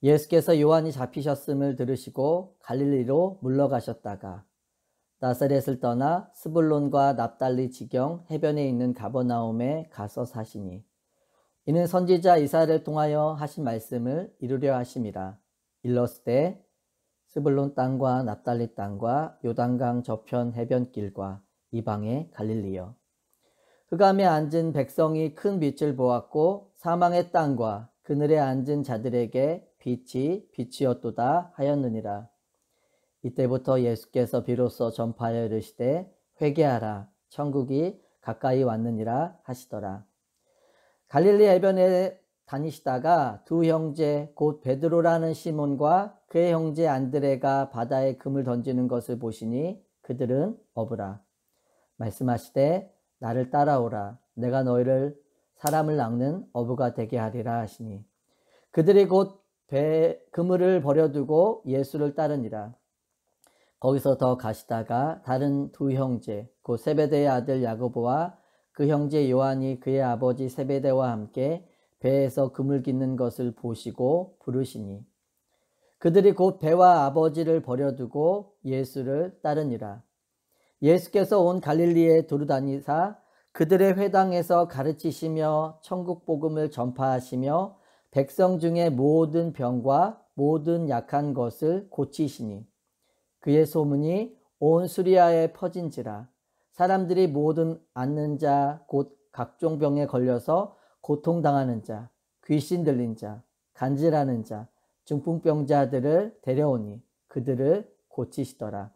예수께서 요한이 잡히셨음을 들으시고 갈릴리로 물러가셨다가 나사렛을 떠나 스불론과 납달리 지경 해변에 있는 가버나움에 가서 사시니 이는 선지자 이사야를 통하여 하신 말씀을 이루려 하심이라. 일렀으되 스불론 땅과 납달리 땅과 요단강 저편 해변길과 이방의 갈릴리여, 흑암에 앉은 백성이 큰 빛을 보았고 사망의 땅과 그늘에 앉은 자들에게 빛이 비추었도다 하였느니라. 이때부터 예수께서 비로소 전파하여 이르시되 회개하라, 천국이 가까이 왔느니라 하시더라. 갈릴리 해변에 다니시다가 두 형제 곧 베드로라는 시몬과 그의 형제 안드레가 바다에 금을 던지는 것을 보시니 그들은 업으라. 말씀하시되 나를 따라오라, 내가 너희를 사람을 낚는 어부가 되게 하리라 하시니 그들이 곧 그물을 버려두고 예수를 따르니라. 거기서 더 가시다가 다른 두 형제 곧 세베대의 아들 야고보와 그 형제 요한이 그의 아버지 세베대와 함께 배에서 그물 깃는 것을 보시고 부르시니 그들이 곧 배와 아버지를 버려두고 예수를 따르니라. 예수께서 온 갈릴리에 두루다니사 그들의 회당에서 가르치시며 천국 복음을 전파하시며 백성 중에 모든 병과 모든 약한 것을 고치시니 그의 소문이 온 수리아에 퍼진지라. 사람들이 모든 앓는 자 곧 각종 병에 걸려서 고통당하는 자, 귀신 들린 자, 간질하는 자, 중풍병자들을 데려오니 그들을 고치시더라.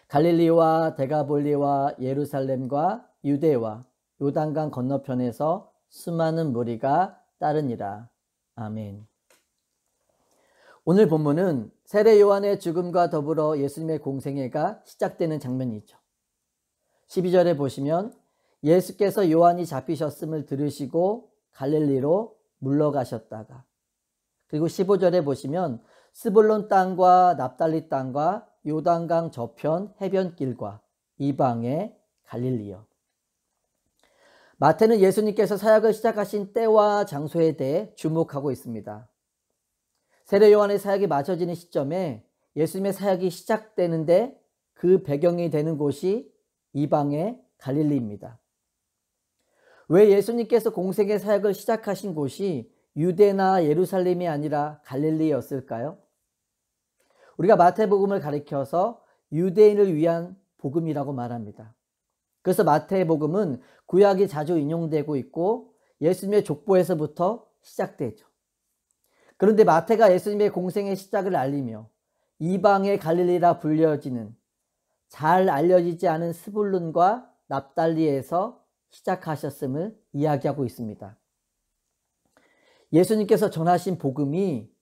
갈릴리와 데가볼리와 예루살렘과 유대와 요단강 건너편에서 수많은 무리가 따르니라. 아멘. 오늘 본문은 세례 요한의 죽음과 더불어 예수님의 공생애가 시작되는 장면이죠. 12절에 보시면 예수께서 요한이 잡히셨음을 들으시고 갈릴리로 물러가셨다가, 그리고 15절에 보시면 스불론 땅과 납달리 땅과 요단강 저편 해변길과 이방의 갈릴리요. 마태는 예수님께서 사역을 시작하신 때와 장소에 대해 주목하고 있습니다. 세례 요한의 사역이 마쳐지는 시점에 예수님의 사역이 시작되는데 그 배경이 되는 곳이 이방의 갈릴리입니다. 왜 예수님께서 공생의 사역을 시작하신 곳이 유대나 예루살렘이 아니라 갈릴리였을까요? 우리가 마태복음을 가리켜서 유대인을 위한 복음이라고 말합니다. 그래서 마태복음은 구약이 자주 인용되고 있고 예수님의 족보에서부터 시작되죠. 그런데 마태가 예수님의 공생의 시작을 알리며 이방의 갈릴리라 불려지는 잘 알려지지 않은 스불론과 납달리에서 시작하셨음을 이야기하고 있습니다. 예수님께서 전하신 복음이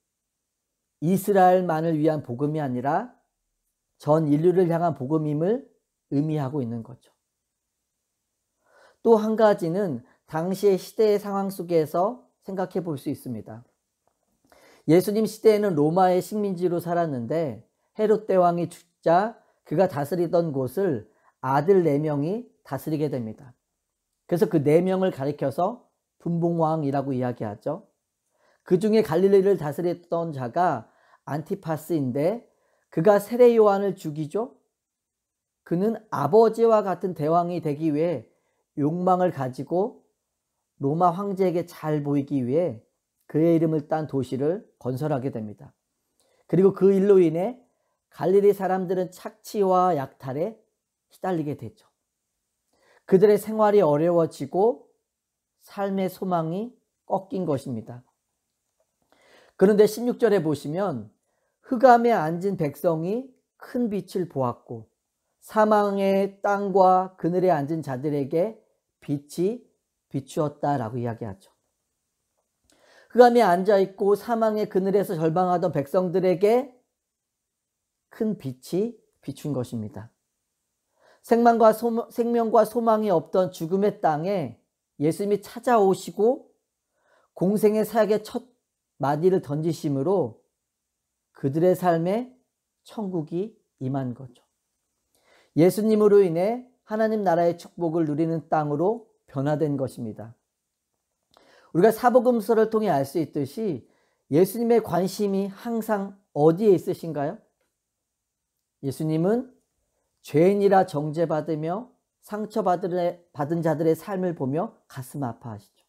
이스라엘만을 위한 복음이 아니라 전 인류를 향한 복음임을 의미하고 있는 거죠. 또 한 가지는 당시의 시대의 상황 속에서 생각해 볼 수 있습니다. 예수님 시대에는 로마의 식민지로 살았는데 헤롯 대왕이 죽자 그가 다스리던 곳을 아들 4명이 다스리게 됩니다. 그래서 그 4명을 가리켜서 분봉왕이라고 이야기하죠. 그 중에 갈릴리를 다스렸던 자가 안티파스인데 그가 세례 요한을 죽이죠. 그는 아버지와 같은 대왕이 되기 위해 욕망을 가지고 로마 황제에게 잘 보이기 위해 그의 이름을 딴 도시를 건설하게 됩니다. 그리고 그 일로 인해 갈릴리 사람들은 착취와 약탈에 시달리게 되죠. 그들의 생활이 어려워지고 삶의 소망이 꺾인 것입니다. 그런데 16절에 보시면 흑암에 앉은 백성이 큰 빛을 보았고 사망의 땅과 그늘에 앉은 자들에게 빛이 비추었다라고 이야기하죠. 흑암에 앉아있고 사망의 그늘에서 절망하던 백성들에게 큰 빛이 비춘 것입니다. 생명과 소망이 없던 죽음의 땅에 예수님이 찾아오시고 공생의 사역의 첫 마디를 던지심으로 그들의 삶에 천국이 임한 거죠. 예수님으로 인해 하나님 나라의 축복을 누리는 땅으로 변화된 것입니다. 우리가 사복음서를 통해 알 수 있듯이 예수님의 관심이 항상 어디에 있으신가요? 예수님은 죄인이라 정죄받으며 상처받은 자들의 삶을 보며 가슴 아파하시죠.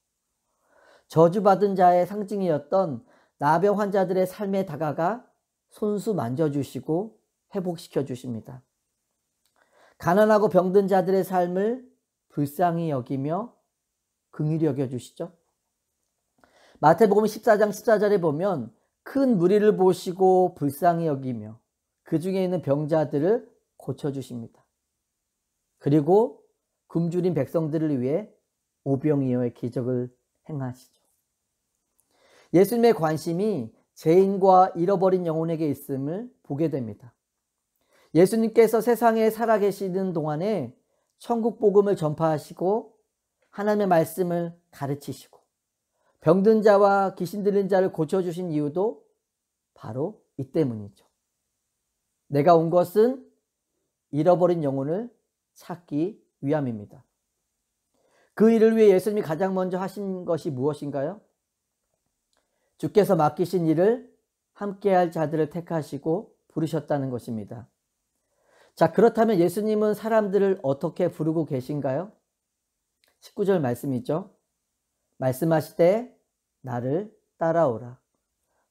저주받은 자의 상징이었던 나병 환자들의 삶에 다가가 손수 만져주시고 회복시켜 주십니다. 가난하고 병든 자들의 삶을 불쌍히 여기며 긍휼히 여겨주시죠. 마태복음 14장 14절에 보면 큰 무리를 보시고 불쌍히 여기며 그 중에 있는 병자들을 고쳐주십니다. 그리고 굶주린 백성들을 위해 오병이어의 기적을 행하시죠. 예수님의 관심이 죄인과 잃어버린 영혼에게 있음을 보게 됩니다. 예수님께서 세상에 살아계시는 동안에 천국 복음을 전파하시고 하나님의 말씀을 가르치시고 병든 자와 귀신 들린 자를 고쳐주신 이유도 바로 이 때문이죠. 내가 온 것은 잃어버린 영혼을 찾기 위함입니다. 그 일을 위해 예수님이 가장 먼저 하신 것이 무엇인가요? 주께서 맡기신 일을 함께할 자들을 택하시고 부르셨다는 것입니다. 자, 그렇다면 예수님은 사람들을 어떻게 부르고 계신가요? 19절 말씀이죠. 말씀하시되 나를 따라오라.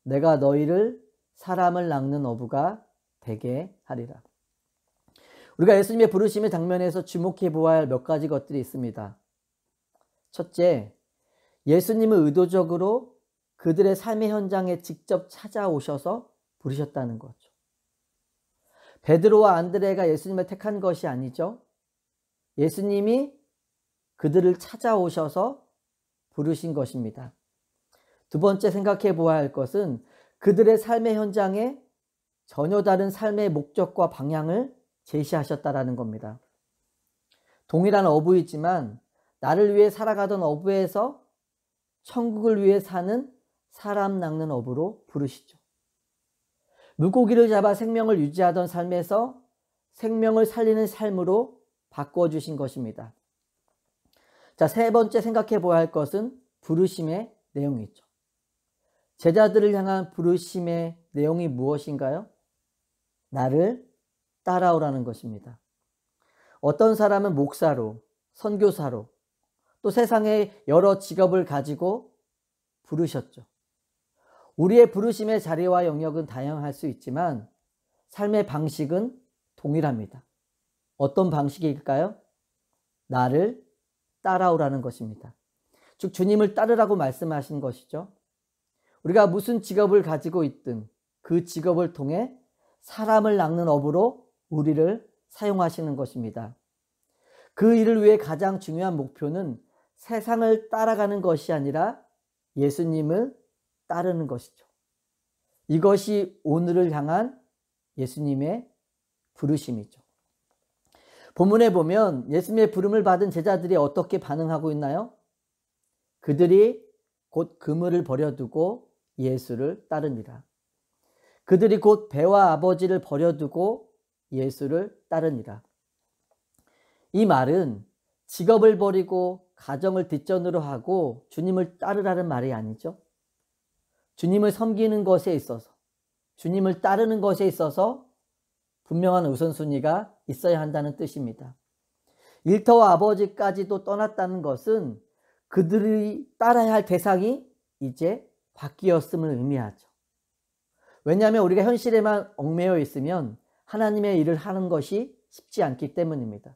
내가 너희를 사람을 낚는 어부가 되게 하리라. 우리가 예수님의 부르심의 장면에서 주목해 보아야 할 몇 가지 것들이 있습니다. 첫째, 예수님은 의도적으로 그들의 삶의 현장에 직접 찾아오셔서 부르셨다는 거죠. 베드로와 안드레가 예수님을 택한 것이 아니죠. 예수님이 그들을 찾아오셔서 부르신 것입니다. 두 번째 생각해 보아야 할 것은 그들의 삶의 현장에 전혀 다른 삶의 목적과 방향을 제시하셨다라는 겁니다. 동일한 어부이지만 나를 위해 살아가던 어부에서 천국을 위해 사는 사람 낚는 어부로 부르시죠. 물고기를 잡아 생명을 유지하던 삶에서 생명을 살리는 삶으로 바꿔주신 것입니다. 자, 세 번째 생각해 보아야 할 것은 부르심의 내용이죠. 제자들을 향한 부르심의 내용이 무엇인가요? 나를 따라오라는 것입니다. 어떤 사람은 목사로, 선교사로, 또 세상에 여러 직업을 가지고 부르셨죠. 우리의 부르심의 자리와 영역은 다양할 수 있지만 삶의 방식은 동일합니다. 어떤 방식일까요? 나를 따라오라는 것입니다. 즉 주님을 따르라고 말씀하신 것이죠. 우리가 무슨 직업을 가지고 있든 그 직업을 통해 사람을 낚는 업으로 우리를 사용하시는 것입니다. 그 일을 위해 가장 중요한 목표는 세상을 따라가는 것이 아니라 예수님을 따르는 것이죠. 이것이 오늘을 향한 예수님의 부르심이죠. 본문에 보면 예수님의 부름을 받은 제자들이 어떻게 반응하고 있나요? 그들이 곧 그물을 버려두고 예수를 따르니라. 그들이 곧 배와 아버지를 버려두고 예수를 따르니라. 이 말은 직업을 버리고 가정을 뒷전으로 하고 주님을 따르라는 말이 아니죠. 주님을 섬기는 것에 있어서, 주님을 따르는 것에 있어서 분명한 우선순위가 있어야 한다는 뜻입니다. 일터와 아버지까지도 떠났다는 것은 그들이 따라야 할 대상이 이제 바뀌었음을 의미하죠. 왜냐하면 우리가 현실에만 얽매여 있으면 하나님의 일을 하는 것이 쉽지 않기 때문입니다.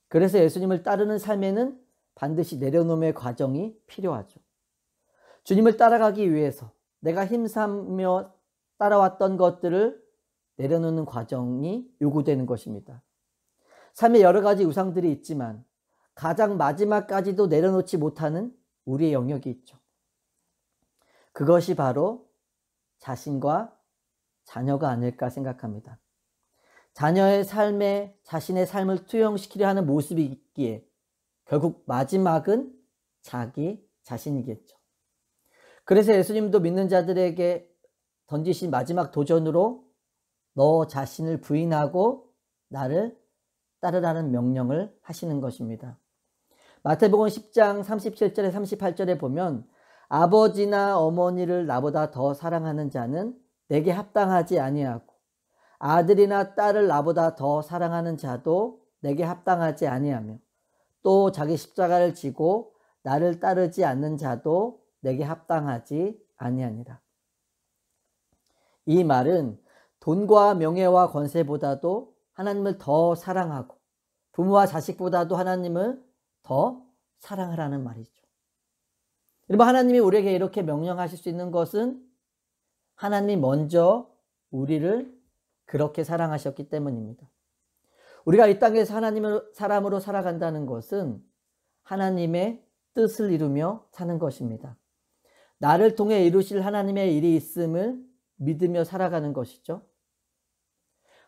그래서 예수님을 따르는 삶에는 반드시 내려놓음의 과정이 필요하죠. 주님을 따라가기 위해서 내가 힘쓰며 따라왔던 것들을 내려놓는 과정이 요구되는 것입니다. 삶에 여러 가지 우상들이 있지만 가장 마지막까지도 내려놓지 못하는 우리의 영역이 있죠. 그것이 바로 자신과 자녀가 아닐까 생각합니다. 자녀의 삶에 자신의 삶을 투영시키려 하는 모습이 있기에 결국 마지막은 자기 자신이겠죠. 그래서 예수님도 믿는 자들에게 던지신 마지막 도전으로 너 자신을 부인하고 나를 따르라는 명령을 하시는 것입니다. 마태복음 10장 37절에 38절에 보면 아버지나 어머니를 나보다 더 사랑하는 자는 내게 합당하지 아니하고 아들이나 딸을 나보다 더 사랑하는 자도 내게 합당하지 아니하며 또 자기 십자가를 지고 나를 따르지 않는 자도 내게 합당하지 아니하니라. 이 말은 돈과 명예와 권세보다도 하나님을 더 사랑하고 부모와 자식보다도 하나님을 더 사랑하라는 말이죠. 여러분, 하나님이 우리에게 이렇게 명령하실 수 있는 것은 하나님이 먼저 우리를 그렇게 사랑하셨기 때문입니다. 우리가 이 땅에서 하나님의 사람으로 살아간다는 것은 하나님의 뜻을 이루며 사는 것입니다. 나를 통해 이루실 하나님의 일이 있음을 믿으며 살아가는 것이죠.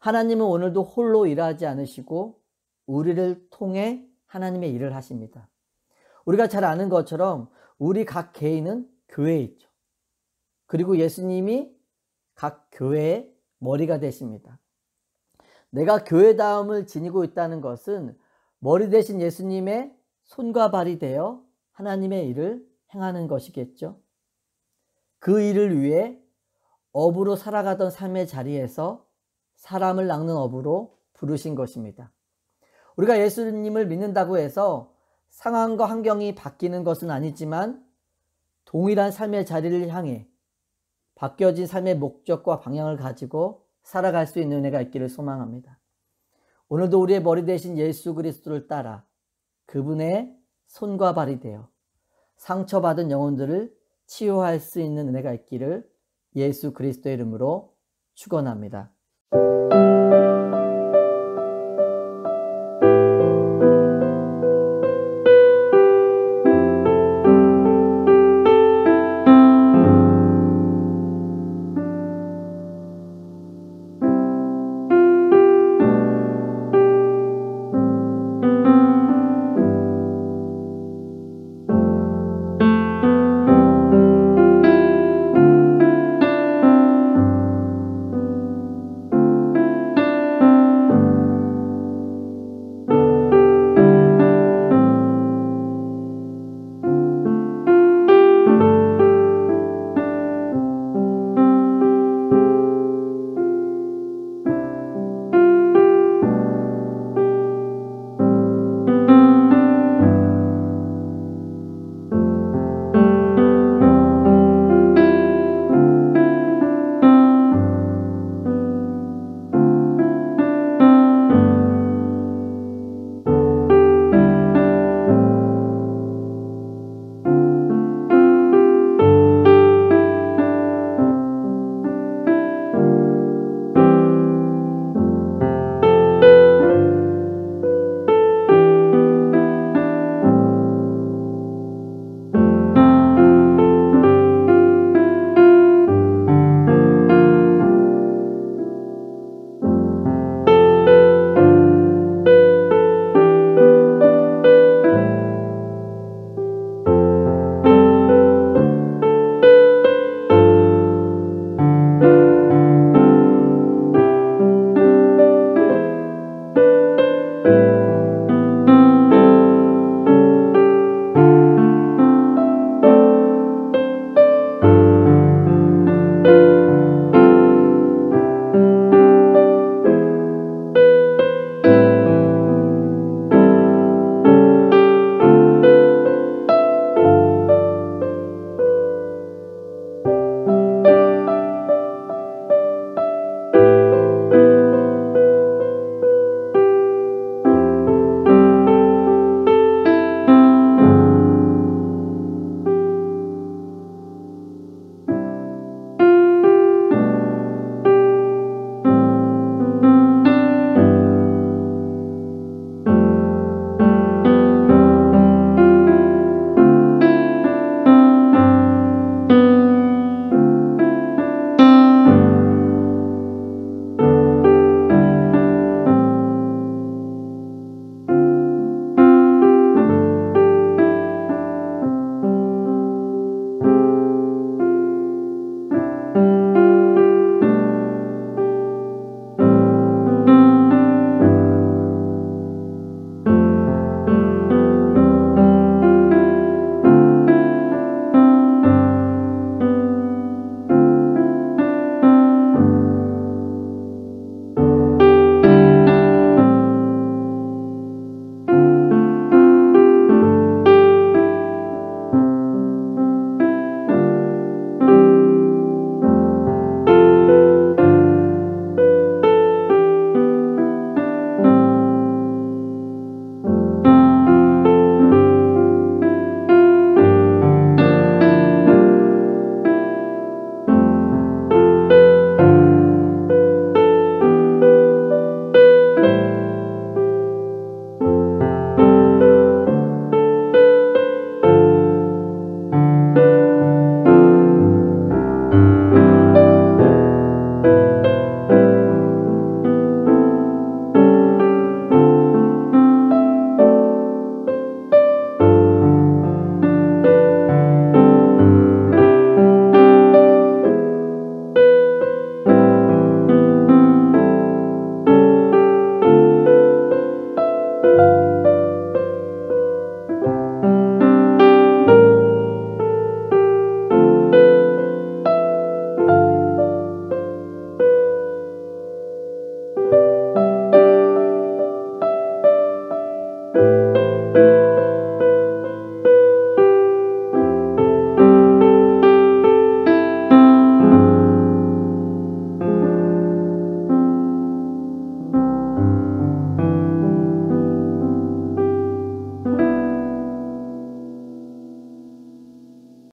하나님은 오늘도 홀로 일하지 않으시고 우리를 통해 하나님의 일을 하십니다. 우리가 잘 아는 것처럼 우리 각 개인은 교회에 있죠. 그리고 예수님이 각 교회의 머리가 되십니다. 내가 교회다움을 지니고 있다는 것은 머리 대신 예수님의 손과 발이 되어 하나님의 일을 행하는 것이겠죠. 그 일을 위해 어부로 살아가던 삶의 자리에서 사람을 낚는 어부로 부르신 것입니다. 우리가 예수님을 믿는다고 해서 상황과 환경이 바뀌는 것은 아니지만 동일한 삶의 자리를 향해 바뀌어진 삶의 목적과 방향을 가지고 살아갈 수 있는 은혜가 있기를 소망합니다. 오늘도 우리의 머리 대신 예수 그리스도를 따라 그분의 손과 발이 되어 상처받은 영혼들을 치유할 수 있는 은혜가 있기를 예수 그리스도의 이름으로 축원합니다.